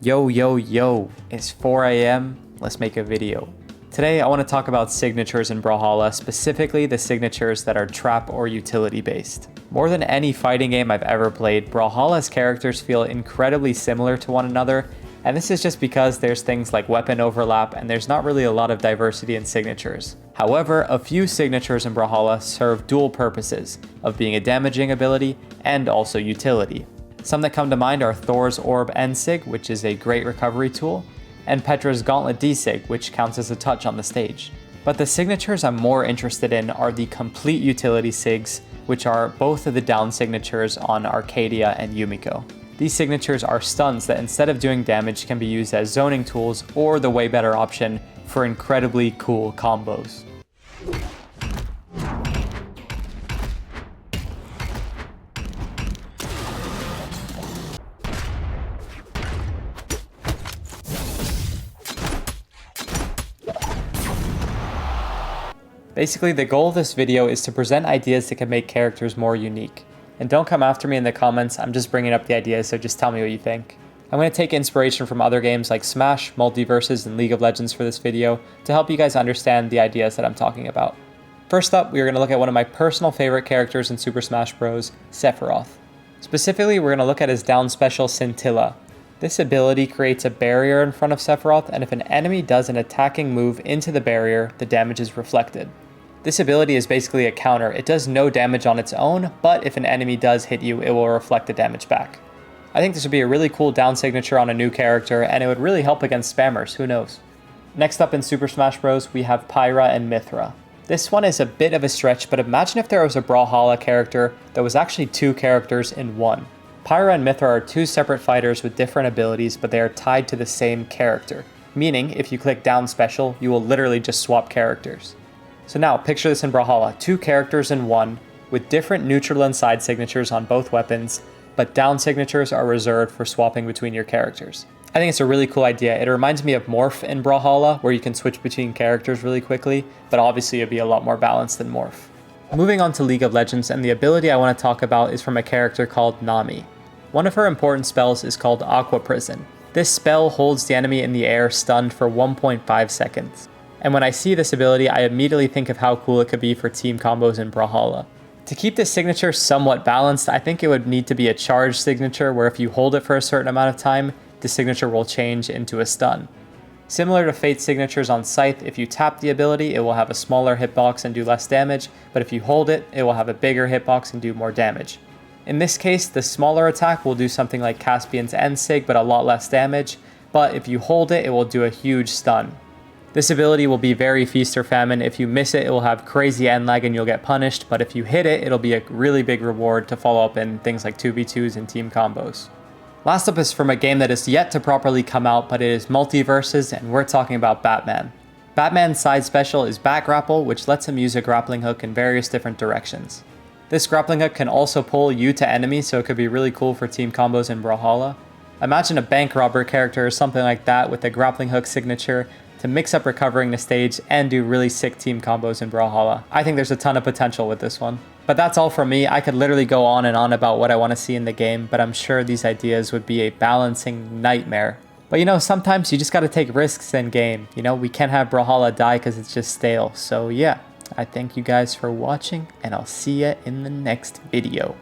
Yo, yo, yo, it's 4 a.m. Let's make a video. Today, I want to talk about signatures in Brawlhalla, specifically the signatures that are trap or utility based. More than any fighting game I've ever played, Brawlhalla's characters feel incredibly similar to one another, and this is just because there's things like weapon overlap and there's not really a lot of diversity in signatures. However, a few signatures in Brawlhalla serve dual purposes of being a damaging ability and also utility. Some that come to mind are Thor's Orb N-Sig, which is a great recovery tool, and Petra's Gauntlet D-Sig, which counts as a touch on the stage. But the signatures I'm more interested in are the complete utility sigs, which are both of the down signatures on Arcadia and Yumiko. These signatures are stuns that instead of doing damage can be used as zoning tools or the way better option for incredibly cool combos. Basically, the goal of this video is to present ideas that can make characters more unique. And don't come after me in the comments, I'm just bringing up the ideas, so just tell me what you think. I'm going to take inspiration from other games like Smash, Multiverses, and League of Legends for this video to help you guys understand the ideas that I'm talking about. First up, we are going to look at one of my personal favorite characters in Super Smash Bros., Sephiroth. Specifically, we're going to look at his down special Scintilla. This ability creates a barrier in front of Sephiroth, and if an enemy does an attacking move into the barrier, the damage is reflected. This ability is basically a counter. It does no damage on its own, but if an enemy does hit you, it will reflect the damage back. I think this would be a really cool down signature on a new character, and it would really help against spammers, who knows. Next up in Super Smash Bros, we have Pyra and Mithra. This one is a bit of a stretch, but imagine if there was a Brawlhalla character that was actually two characters in one. Pyra and Mithra are two separate fighters with different abilities, but they are tied to the same character. Meaning, if you click down special, you will literally just swap characters. So now, picture this in Brawlhalla, two characters in one, with different neutral and side signatures on both weapons, but down signatures are reserved for swapping between your characters. I think it's a really cool idea. It reminds me of Morph in Brawlhalla, where you can switch between characters really quickly, but obviously it'd be a lot more balanced than Morph. Moving on to League of Legends, and the ability I want to talk about is from a character called Nami. One of her important spells is called Aqua Prison. This spell holds the enemy in the air stunned for 1.5 seconds. And when I see this ability, I immediately think of how cool it could be for team combos in Brawlhalla. To keep this signature somewhat balanced, I think it would need to be a charged signature where if you hold it for a certain amount of time, the signature will change into a stun. Similar to Fate's signatures on Scythe, if you tap the ability, it will have a smaller hitbox and do less damage, but if you hold it, it will have a bigger hitbox and do more damage. In this case, the smaller attack will do something like Caspian's N-Sig, but a lot less damage, but if you hold it, it will do a huge stun. This ability will be very feast or famine. If you miss it, it will have crazy end lag and you'll get punished, but if you hit it, it'll be a really big reward to follow up in things like 2v2s and team combos. Last up is from a game that is yet to properly come out, but it is Multiverses, and we're talking about Batman. Batman's side special is Bat Grapple, which lets him use a grappling hook in various different directions. This grappling hook can also pull you to enemies, so it could be really cool for team combos in Brawlhalla. Imagine a bank robber character or something like that with a grappling hook signature to mix up recovering the stage and do really sick team combos in Brawlhalla. I think there's a ton of potential with this one. But that's all from me. I could literally go on and on about what I want to see in the game, but I'm sure these ideas would be a balancing nightmare. But you know, sometimes you just gotta take risks in game. You know, we can't have Brawlhalla die because it's just stale. So yeah, I thank you guys for watching, and I'll see ya in the next video.